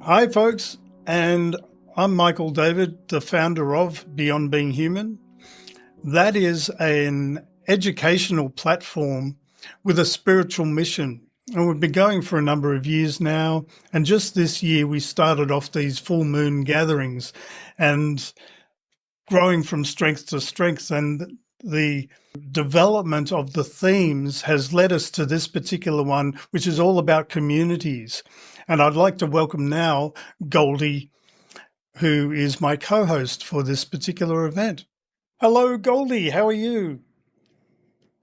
Hi, folks, and I'm Michael Davyd, the founder of Beyond Being Human. That is an educational platform with a spiritual mission. And we've been going for a number of years now. And just this year, we started off these full moon gatherings and growing from strength to strength. And the development of the themes has led us to this particular one, which is all about communities. And I'd like to welcome now Goldie, who is my co-host for this particular event. Hello, Goldie. How are you?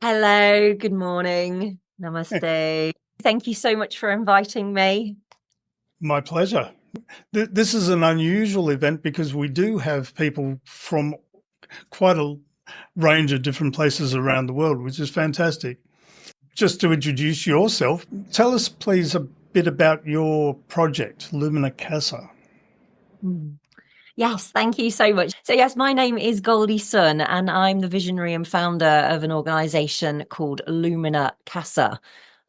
Hello, good morning. Namaste. Thank you so much for inviting me. My pleasure. This is an unusual event because we do have people from quite a range of different places around the world, which is fantastic. Just to introduce yourself, tell us, please, a bit about your project, Lumina Casa. Yes, thank you so much. So yes, my name is Goldie Sun and I'm the visionary and founder of an organization called Lumina Casa.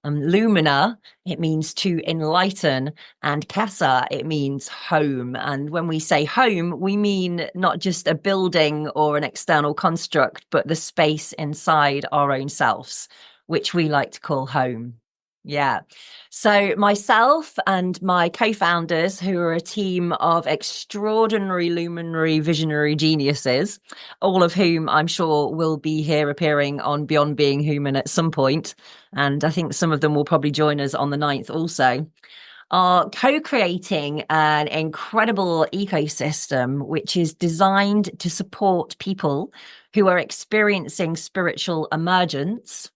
Lumina, it means to enlighten, and Casa, it means home. And when we say home, we mean not just a building or an external construct, but the space inside our own selves, which we like to call home. Yeah. So myself and my co-founders, who are a team of extraordinary luminary visionary geniuses, all of whom I'm sure will be here appearing on Beyond Being Human at some point, and I think some of them will probably join us on the 9th also, are co-creating an incredible ecosystem which is designed to support people who are experiencing spiritual emergence,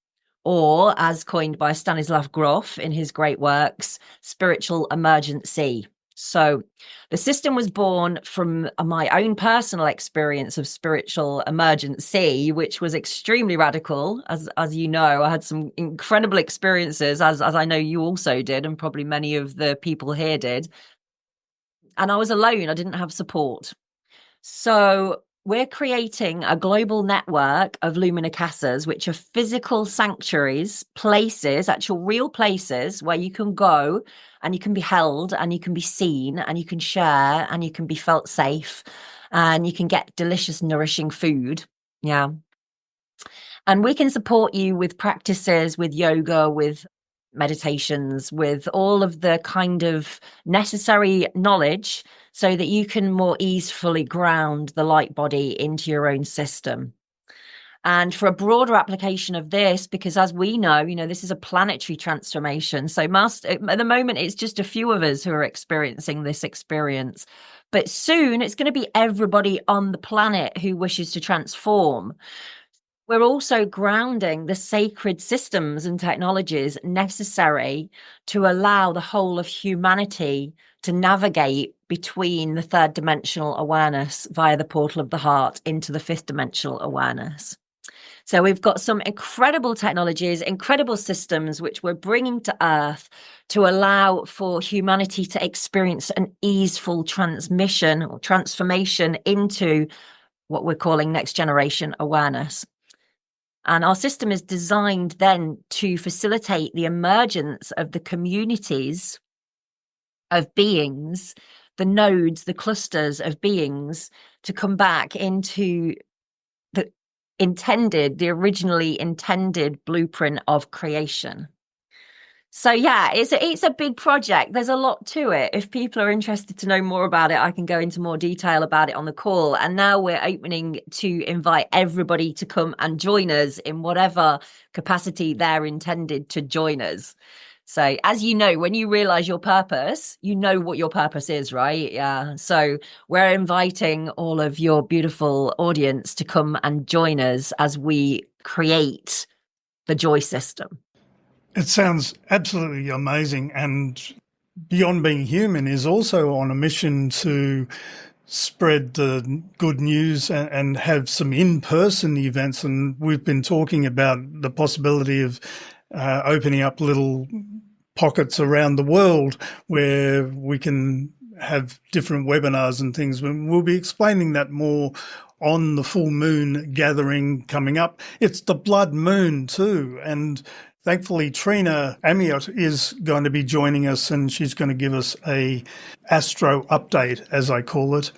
or, as coined by Stanislav Grof in his great works, spiritual emergency. So the system was born from my own personal experience of spiritual emergency, which was extremely radical. As you know, I had some incredible experiences, as I know you also did, and probably many of the people here did. And I was alone. I didn't have support. So we're creating a global network of Lumina Casas, which are physical sanctuaries, places, actual real places where you can go and you can be held and you can be seen and you can share and you can be felt safe and you can get delicious, nourishing food. Yeah. And we can support you with practices, with yoga, with meditations, with all of the kind of necessary knowledge so that you can more easily ground the light body into your own system. And for a broader application of this, because as we know, this is a planetary transformation. So at the moment, it's just a few of us who are experiencing this experience. But soon it's going to be everybody on the planet who wishes to transform. We're also grounding the sacred systems and technologies necessary to allow the whole of humanity to navigate between the third dimensional awareness via the portal of the heart into the fifth dimensional awareness. So we've got some incredible technologies, incredible systems, which we're bringing to Earth to allow for humanity to experience an easeful transmission or transformation into what we're calling next generation awareness. And our system is designed then to facilitate the emergence of the communities of beings, the nodes, the clusters of beings, to come back into the originally intended blueprint of creation. So yeah, it's a big project. There's a lot to it. If people are interested to know more about it, I can go into more detail about it on the call. And now we're opening to invite everybody to come and join us in whatever capacity they're intended to join us. So as you know, when you realize your purpose, you know what your purpose is, right? Yeah. So we're inviting all of your beautiful audience to come and join us as we create the joy system. It sounds absolutely amazing. And Beyond Being Human is also on a mission to spread the good news and have some in-person events. And we've been talking about the possibility of opening up little pockets around the world where we can have different webinars and things. We'll be explaining that more on the full moon gathering coming up. It's the blood moon too. And Thankfully, Trina Amiot is going to be joining us, and she's going to give us a astro update, as I call it.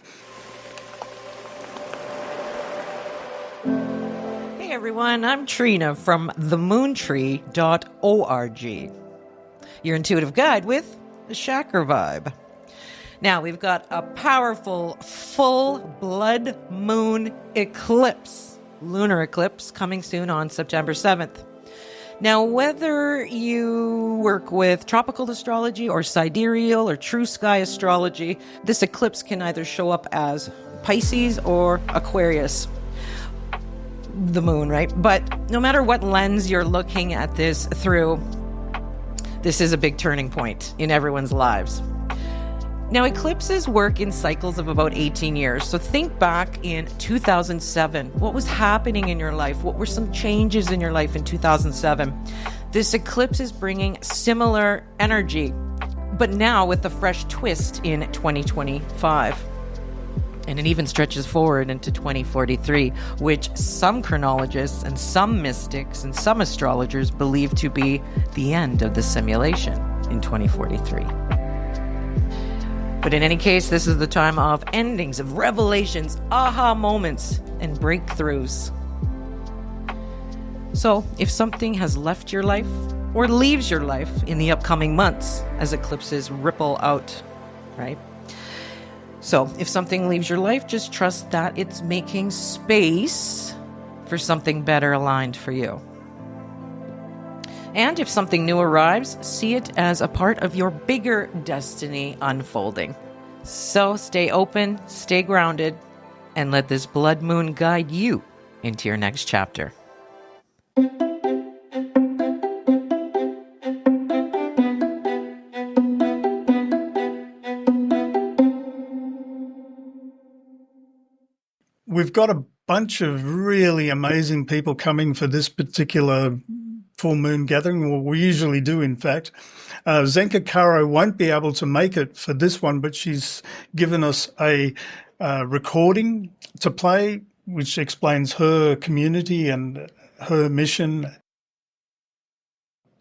Hey everyone, I'm Trina from themoontree.org, your intuitive guide with the chakra vibe. Now, we've got a powerful full blood moon eclipse, lunar eclipse, coming soon on September 7th. Now, whether you work with tropical astrology or sidereal or true sky astrology, this eclipse can either show up as Pisces or Aquarius, the moon, right? But no matter what lens you're looking at this through, this is a big turning point in everyone's lives. Now, eclipses work in cycles of about 18 years. So think back in 2007. What was happening in your life? What were some changes in your life in 2007? This eclipse is bringing similar energy, but now with a fresh twist in 2025. And it even stretches forward into 2043, which some chronologists and some mystics and some astrologers believe to be the end of the simulation in 2043. But in any case, this is the time of endings, of revelations, aha moments, and breakthroughs. So if something has left your life or leaves your life in the upcoming months as eclipses ripple out, right? So if something leaves your life, just trust that it's making space for something better aligned for you. And if something new arrives, see it as a part of your bigger destiny unfolding. So stay open, stay grounded, and let this blood moon guide you into your next chapter. We've got a bunch of really amazing people coming for this particular full moon gathering, or we usually do, in fact. Zenka Caro won't be able to make it for this one, but she's given us a recording to play, which explains her community and her mission.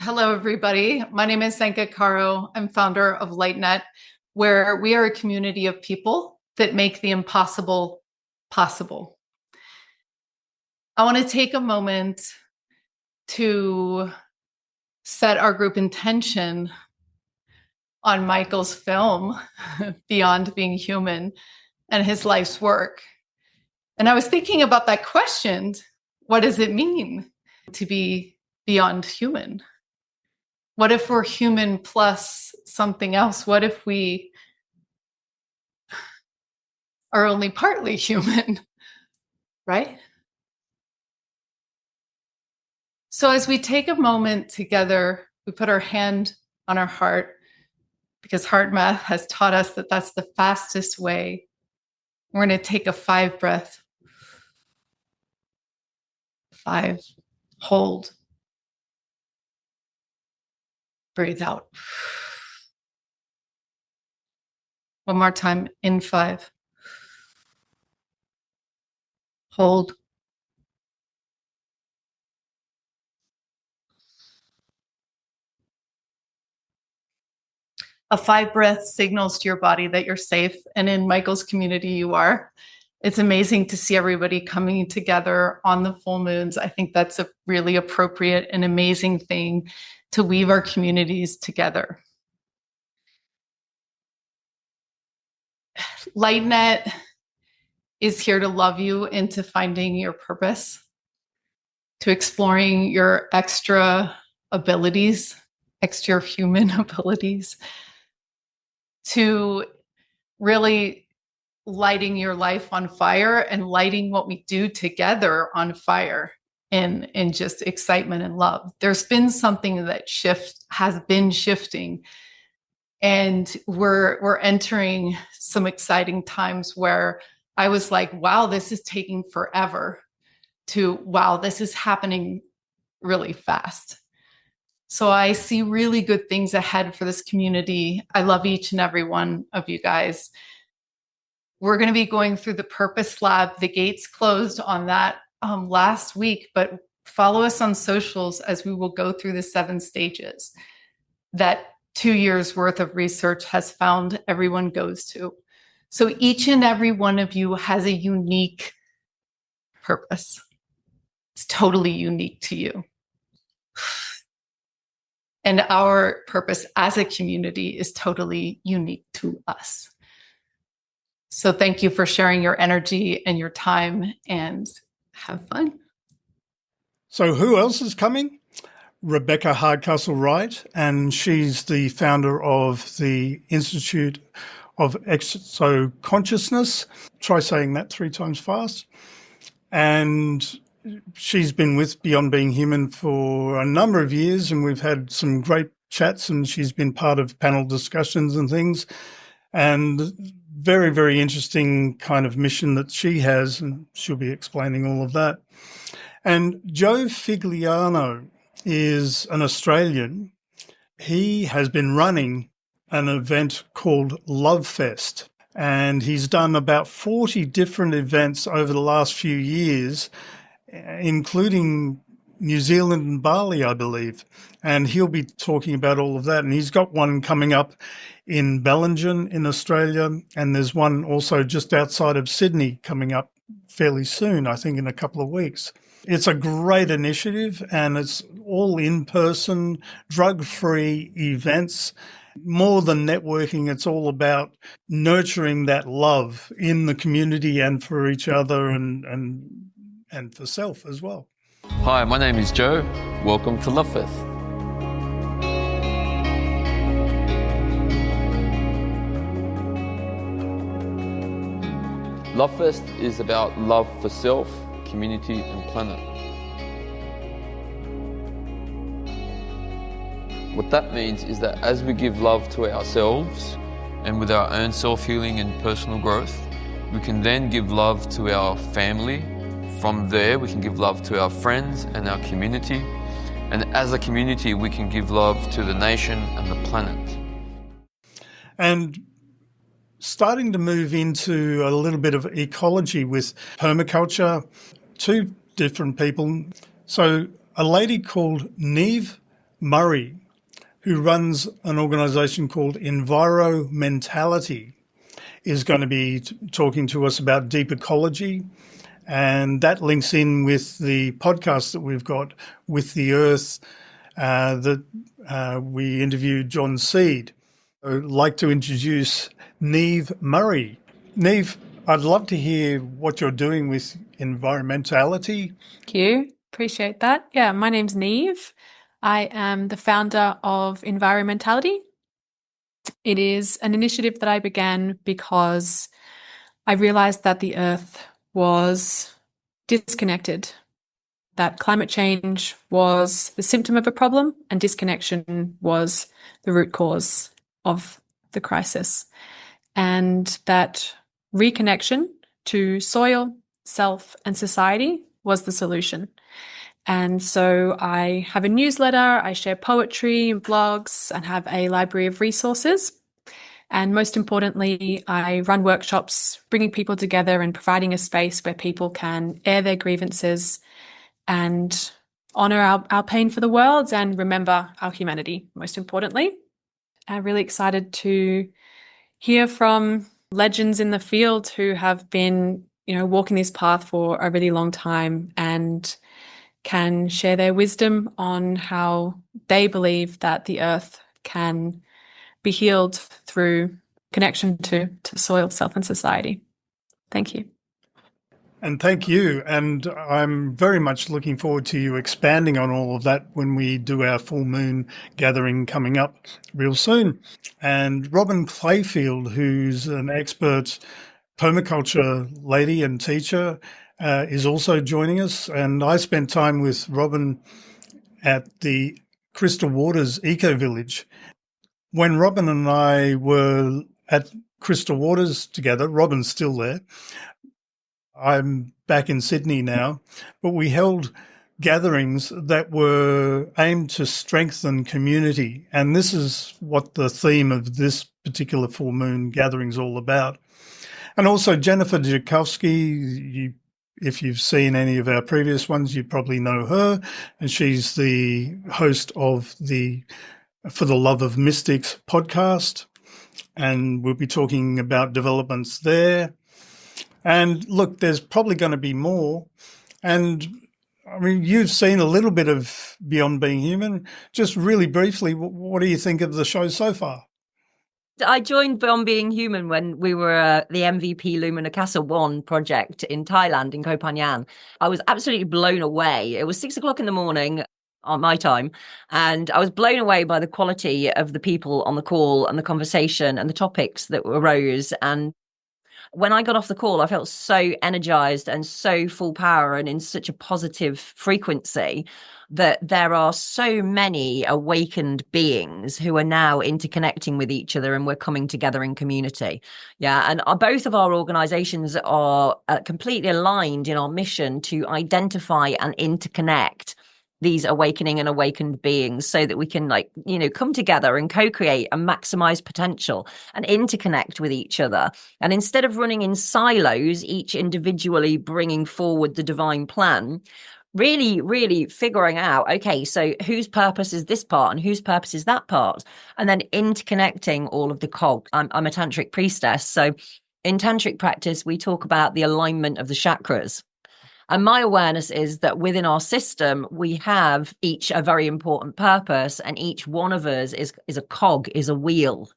Hello, everybody. My name is Zenka Caro. I'm founder of LightNet, where we are a community of people that make the impossible possible. I want to take a moment to set our group intention on Michael's film, Beyond Being Human, and his life's work. And I was thinking about that question, what does it mean to be beyond human? What if we're human plus something else? What if we are only partly human, right? So as we take a moment together, we put our hand on our heart, because heart math has taught us that that's the fastest way. We're going to take a 5 breath. 5, hold, breathe out. One more time, in 5, hold, a 5 breath signals to your body that you're safe. And in Michael's community, you are. It's amazing to see everybody coming together on the full moons. I think that's a really appropriate and amazing thing to weave our communities together. LightNet is here to love you into finding your purpose, to exploring your extra abilities, extra human abilities, to really lighting your life on fire and lighting what we do together on fire in just excitement and love. There's been something that has been shifting, and we're entering some exciting times where I was like, wow, this is taking forever, to wow, this is happening really fast. So I see really good things ahead for this community. I love each and every one of you guys. We're going to be going through the Purpose Lab. The gates closed on that last week, but Follow us on socials as we will go through the 7 stages that 2 years worth of research has found everyone goes to. So each and every one of you has a unique purpose. It's totally unique to you. And our purpose as a community is totally unique to us. So thank you for sharing your energy and your time, and have fun. So who else is coming? Rebecca Hardcastle-Wright, and she's the founder of the Institute of Exo-Consciousness. Try saying that 3 times fast. And she's been with Beyond Being Human for a number of years, and we've had some great chats, and she's been part of panel discussions and things. And very, very interesting kind of mission that she has, and she'll be explaining all of that. And Joe Figliano is an Australian. He has been running an event called Love Fest, and he's done about 40 different events over the last few years, including New Zealand and Bali, I believe. And he'll be talking about all of that. And he's got one coming up in Bellingen in Australia, and there's one also just outside of Sydney coming up fairly soon, I think in a couple of weeks. It's a great initiative, and it's all in-person, drug-free events. More than networking, it's all about nurturing that love in the community and for each other and for self as well. Hi, my name is Joe. Welcome to Love Fest. Love Fest is about love for self, community and planet. What that means is that as we give love to ourselves and with our own self-healing and personal growth, we can then give love to our family. From there, we can give love to our friends and our community. And as a community, we can give love to the nation and the planet. And starting to move into a little bit of ecology with permaculture, 2 different people. So a lady called Neve Murray, who runs an organisation called Environmentality, is going to be talking to us about deep ecology. And that links in with the podcast that we've got with the Earth that we interviewed John Seed. I'd like to introduce Neve Murray. Neve, I'd love to hear what you're doing with environmentality. Thank you. Appreciate that. Yeah, my name's Neve. I am the founder of Environmentality. It is an initiative that I began because I realized that the Earth was disconnected, that climate change was the symptom of a problem and disconnection was the root cause of the crisis, and that reconnection to soil, self, and society was the solution. And so I have a newsletter, I share poetry and blogs, and have a library of resources. And most importantly, I run workshops, bringing people together and providing a space where people can air their grievances and honour our pain for the world and remember our humanity, most importantly. I'm really excited to hear from legends in the field who have been, walking this path for a really long time and can share their wisdom on how they believe that the Earth can be healed through connection to soil, self, and society. Thank you. And thank you. And I'm very much looking forward to you expanding on all of that when we do our full moon gathering coming up real soon. And Robin Clayfield, who's an expert permaculture lady and teacher, is also joining us. And I spent time with Robin at the Crystal Waters Eco Village. When Robin and I were at Crystal Waters together, Robin's still there. I'm back in Sydney now, but we held gatherings that were aimed to strengthen community. And this is what the theme of this particular full moon gathering is all about. And also Jennifer Jakowski, you if you've seen any of our previous ones, you probably know her, and she's the host of the For the Love of Mystics podcast, and we'll be talking about developments there. And look, there's probably going to be more. And I mean, you've seen a little bit of Beyond Being Human. Just really briefly, what do you think of the show so far? I joined Beyond Being Human when we were the MVP Lumina Casa 1 project in Thailand, in Koh Phangan. I was absolutely blown away. It was 6 o'clock in the morning on my time, and I was blown away by the quality of the people on the call and the conversation and the topics that arose. And when I got off the call, I felt so energized and so full power and in such a positive frequency that there are so many awakened beings who are now interconnecting with each other, and we're coming together in community. Yeah. And both of our organizations are completely aligned in our mission to identify and interconnect these awakening and awakened beings so that we can come together and co-create and maximize potential and interconnect with each other. And instead of running in silos, each individually bringing forward the divine plan, really figuring out, okay, so whose purpose is this part and whose purpose is that part? And then interconnecting all of the cogs. I'm a tantric priestess. So in tantric practice, we talk about the alignment of the chakras. And my awareness is that within our system, we have each a very important purpose, and each one of us is a cog, is a wheel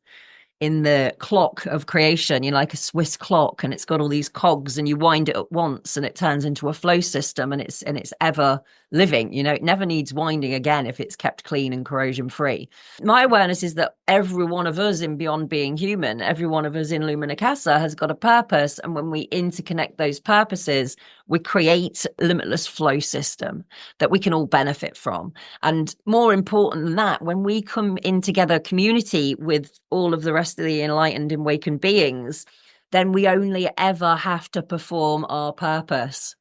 in the clock of creation, like a Swiss clock, and it's got all these cogs, and you wind it at once and it turns into a flow system, and it's ever living. It never needs winding again if it's kept clean and corrosion free. My awareness is that every one of us in Beyond Being Human, every one of us in Lumina Casa has got a purpose, and when we interconnect those purposes, we create a limitless flow system that we can all benefit from. And more important than that, when we come in together community with all of the rest of the enlightened and awakened beings, then we only ever have to perform our purpose.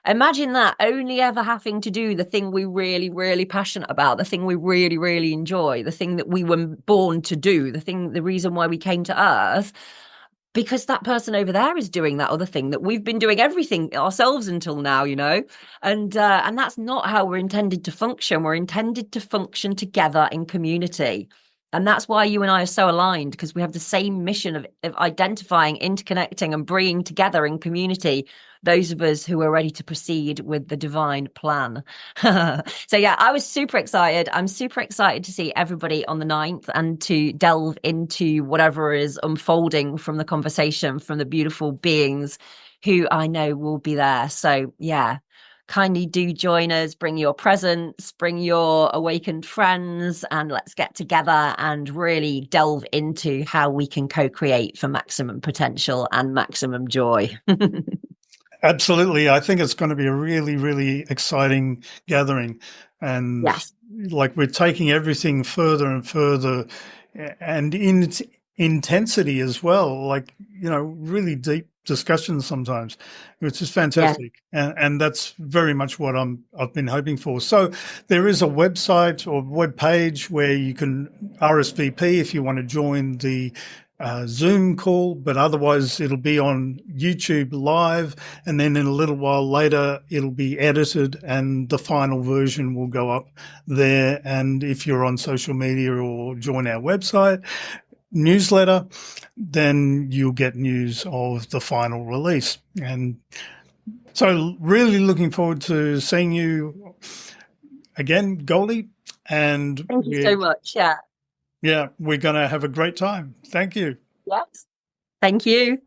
Imagine that, only ever having to do the thing we really, really passionate about, the thing we really, really enjoy, the thing that we were born to do, the reason why we came to Earth, because that person over there is doing that other thing that we've been doing everything ourselves until now, and that's not how we're intended to function. We're intended to function together in community. And that's why you and I are so aligned, because we have the same mission of identifying, interconnecting, and bringing together in community those of us who are ready to proceed with the divine plan. So yeah, I was super excited. I'm super excited to see everybody on the 9th and to delve into whatever is unfolding from the conversation from the beautiful beings who I know will be there. So yeah, kindly do join us, bring your presence, bring your awakened friends, and let's get together and really delve into how we can co-create for maximum potential and maximum joy. Absolutely. I think it's going to be a really, really exciting gathering. And yes, we're taking everything further and further, and in its intensity as well, really deep discussions sometimes, which is fantastic. Yeah. And that's very much what I've been hoping for. So there is a website or web page where you can RSVP if you want to join the Zoom call, but otherwise it'll be on YouTube live, and then in a little while later it'll be edited and the final version will go up there. And if you're on social media or join our website newsletter, then you'll get news of the final release. And so really looking forward to seeing you again, Goldie. And thank you so much. Yeah, we're going to have a great time. Thank you. Yes. Thank you.